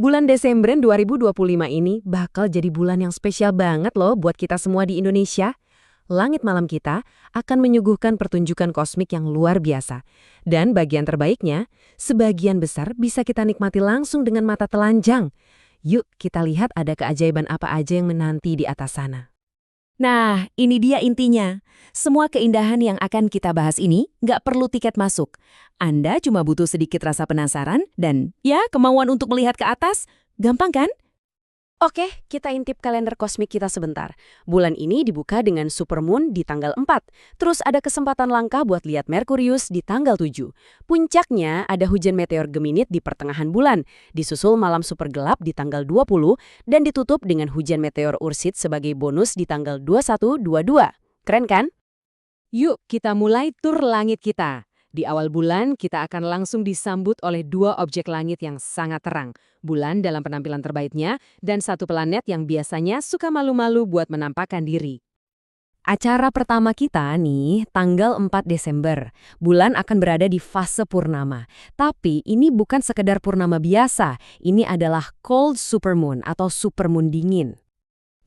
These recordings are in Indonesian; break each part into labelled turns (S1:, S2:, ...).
S1: Bulan Desember 2025 ini bakal jadi bulan yang spesial banget loh buat kita semua di Indonesia. Langit malam kita akan menyuguhkan pertunjukan kosmik yang luar biasa. Dan bagian terbaiknya, sebagian besar bisa kita nikmati langsung dengan mata telanjang. Yuk kita lihat ada keajaiban apa aja yang menanti di atas sana.
S2: Nah, ini dia intinya. Semua keindahan yang akan kita bahas ini nggak perlu tiket masuk. Anda cuma butuh sedikit rasa penasaran dan ya kemauan untuk melihat ke atas. Gampang kan?
S1: Oke, kita intip kalender kosmik kita sebentar. Bulan ini dibuka dengan supermoon di tanggal 4. Terus ada kesempatan langka buat lihat Merkurius di tanggal 7. Puncaknya ada hujan meteor Geminid di pertengahan bulan, disusul malam super gelap di tanggal 20, dan ditutup dengan hujan meteor Ursid sebagai bonus di tanggal 21-22. Keren kan?
S2: Yuk kita mulai tur langit kita. Di awal bulan, kita akan langsung disambut oleh dua objek langit yang sangat terang. Bulan dalam penampilan terbaiknya, dan satu planet yang biasanya suka malu-malu buat menampakkan diri.
S1: Acara pertama kita nih, tanggal 4 Desember. Bulan akan berada di fase purnama. Tapi ini bukan sekedar purnama biasa. Ini adalah cold supermoon atau supermoon dingin.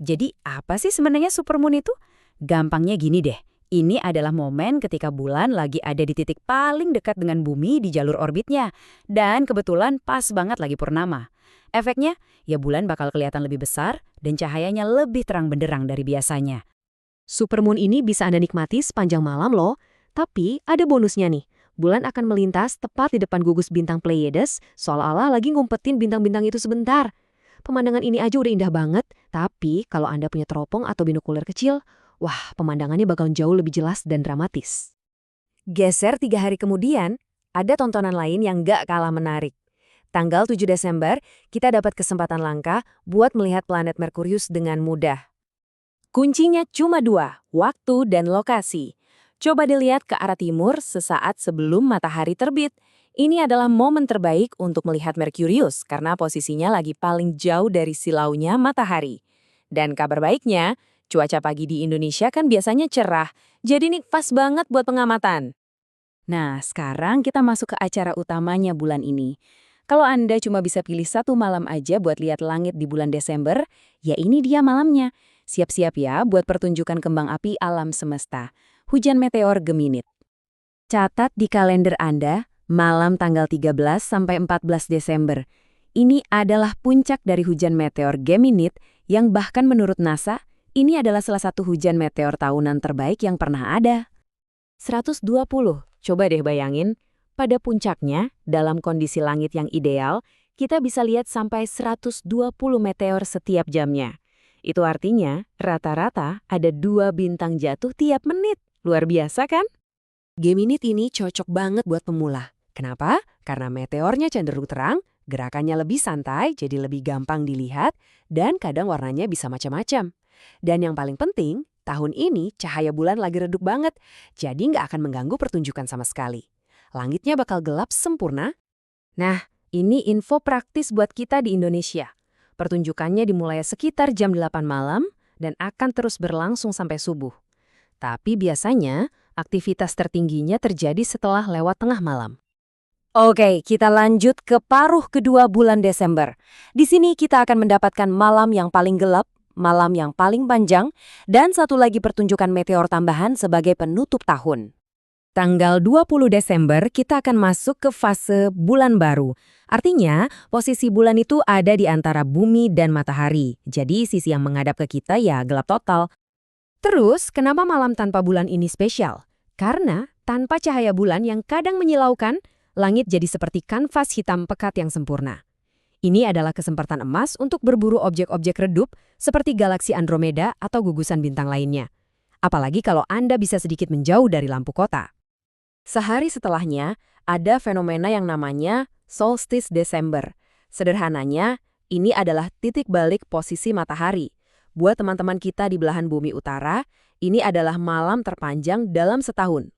S2: Jadi apa sih sebenarnya supermoon itu? Gampangnya gini deh. Ini adalah momen ketika bulan lagi ada di titik paling dekat dengan bumi di jalur orbitnya. Dan kebetulan pas banget lagi purnama. Efeknya, ya bulan bakal kelihatan lebih besar dan cahayanya lebih terang benderang dari biasanya.
S1: Supermoon ini bisa Anda nikmati sepanjang malam loh. Tapi ada bonusnya nih. Bulan akan melintas tepat di depan gugus bintang Pleiades, seolah-olah lagi ngumpetin bintang-bintang itu sebentar. Pemandangan ini aja udah indah banget, tapi kalau Anda punya teropong atau binokuler kecil, wah, pemandangannya bakal jauh lebih jelas dan dramatis.
S2: Geser 3 hari kemudian, ada tontonan lain yang gak kalah menarik. Tanggal 7 Desember, kita dapat kesempatan langka buat melihat planet Merkurius dengan mudah. Kuncinya cuma 2, waktu dan lokasi. Coba dilihat ke arah timur sesaat sebelum matahari terbit. Ini adalah momen terbaik untuk melihat Merkurius karena posisinya lagi paling jauh dari silaunya matahari. Dan kabar baiknya, cuaca pagi di Indonesia kan biasanya cerah, jadi nih pas banget buat pengamatan. Nah, sekarang kita masuk ke acara utamanya bulan ini. Kalau Anda cuma bisa pilih satu malam aja buat lihat langit di bulan Desember, ya ini dia malamnya. Siap-siap ya buat pertunjukan kembang api alam semesta. Hujan meteor Geminid. Catat di kalender Anda, malam tanggal 13 sampai 14 Desember. Ini adalah puncak dari hujan meteor Geminid yang bahkan menurut NASA, ini adalah salah satu hujan meteor tahunan terbaik yang pernah ada. 120, coba deh bayangin, pada puncaknya, dalam kondisi langit yang ideal, kita bisa lihat sampai 120 meteor setiap jamnya. Itu artinya, rata-rata ada 2 bintang jatuh tiap menit. Luar biasa kan?
S1: Geminid ini cocok banget buat pemula. Kenapa? Karena meteornya cenderung terang, gerakannya lebih santai, jadi lebih gampang dilihat, dan kadang warnanya bisa macam-macam. Dan yang paling penting, tahun ini cahaya bulan lagi redup banget, jadi nggak akan mengganggu pertunjukan sama sekali. Langitnya bakal gelap sempurna. Nah, ini info praktis buat kita di Indonesia. Pertunjukannya dimulai sekitar jam 8 malam dan akan terus berlangsung sampai subuh. Tapi biasanya, aktivitas tertingginya terjadi setelah lewat tengah malam.
S2: Oke, kita lanjut ke paruh kedua bulan Desember. Di sini kita akan mendapatkan malam yang paling gelap, malam yang paling panjang, dan satu lagi pertunjukan meteor tambahan sebagai penutup tahun. Tanggal 20 Desember kita akan masuk ke fase bulan baru. Artinya, posisi bulan itu ada di antara bumi dan matahari. Jadi sisi yang menghadap ke kita ya gelap total.
S1: Terus, kenapa malam tanpa bulan ini spesial? Karena tanpa cahaya bulan yang kadang menyilaukan, langit jadi seperti kanvas hitam pekat yang sempurna. Ini adalah kesempatan emas untuk berburu objek-objek redup seperti galaksi Andromeda atau gugusan bintang lainnya. Apalagi kalau Anda bisa sedikit menjauh dari lampu kota. Sehari setelahnya, ada fenomena yang namanya solstice Desember. Sederhananya, ini adalah titik balik posisi matahari. Buat teman-teman kita di belahan bumi utara, ini adalah malam terpanjang dalam setahun.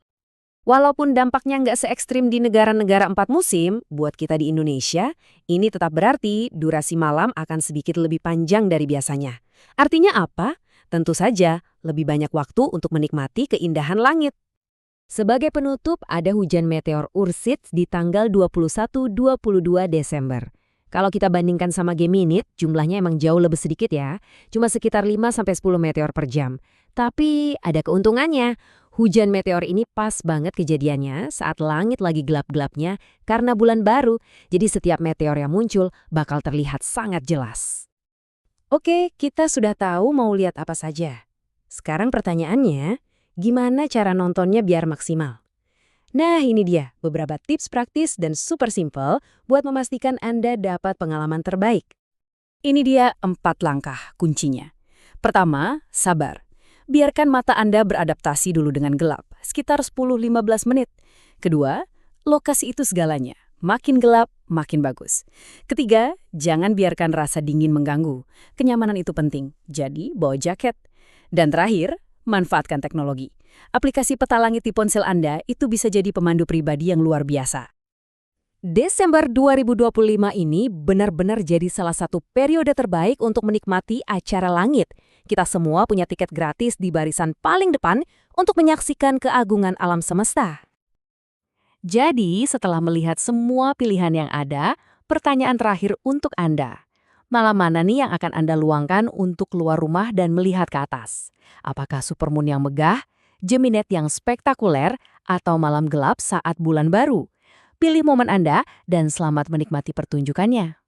S1: Walaupun dampaknya nggak se-ekstrim di negara-negara 4 musim, buat kita di Indonesia, ini tetap berarti durasi malam akan sedikit lebih panjang dari biasanya. Artinya apa? Tentu saja, lebih banyak waktu untuk menikmati keindahan langit. Sebagai penutup, ada hujan meteor Ursid di tanggal 21-22 Desember. Kalau kita bandingkan sama Geminid, jumlahnya emang jauh lebih sedikit ya. Cuma sekitar 5-10 meteor per jam. Tapi ada keuntungannya. Hujan meteor ini pas banget kejadiannya saat langit lagi gelap-gelapnya karena bulan baru. Jadi setiap meteor yang muncul bakal terlihat sangat jelas. Oke, kita sudah tahu mau lihat apa saja. Sekarang pertanyaannya, gimana cara nontonnya biar maksimal? Nah, ini dia beberapa tips praktis dan super simple buat memastikan Anda dapat pengalaman terbaik. Ini dia 4 langkah kuncinya. Pertama, sabar. Biarkan mata Anda beradaptasi dulu dengan gelap, sekitar 10-15 menit. Kedua, lokasi itu segalanya. Makin gelap, makin bagus. Ketiga, jangan biarkan rasa dingin mengganggu. Kenyamanan itu penting, jadi bawa jaket. Dan terakhir, manfaatkan teknologi. Aplikasi peta langit di ponsel Anda itu bisa jadi pemandu pribadi yang luar biasa. Desember 2025 ini benar-benar jadi salah satu periode terbaik untuk menikmati acara langit. Kita semua punya tiket gratis di barisan paling depan untuk menyaksikan keagungan alam semesta. Jadi, setelah melihat semua pilihan yang ada, pertanyaan terakhir untuk Anda. Malam mana nih yang akan Anda luangkan untuk keluar rumah dan melihat ke atas? Apakah supermoon yang megah, Geminid yang spektakuler, atau malam gelap saat bulan baru? Pilih momen Anda dan selamat menikmati pertunjukannya.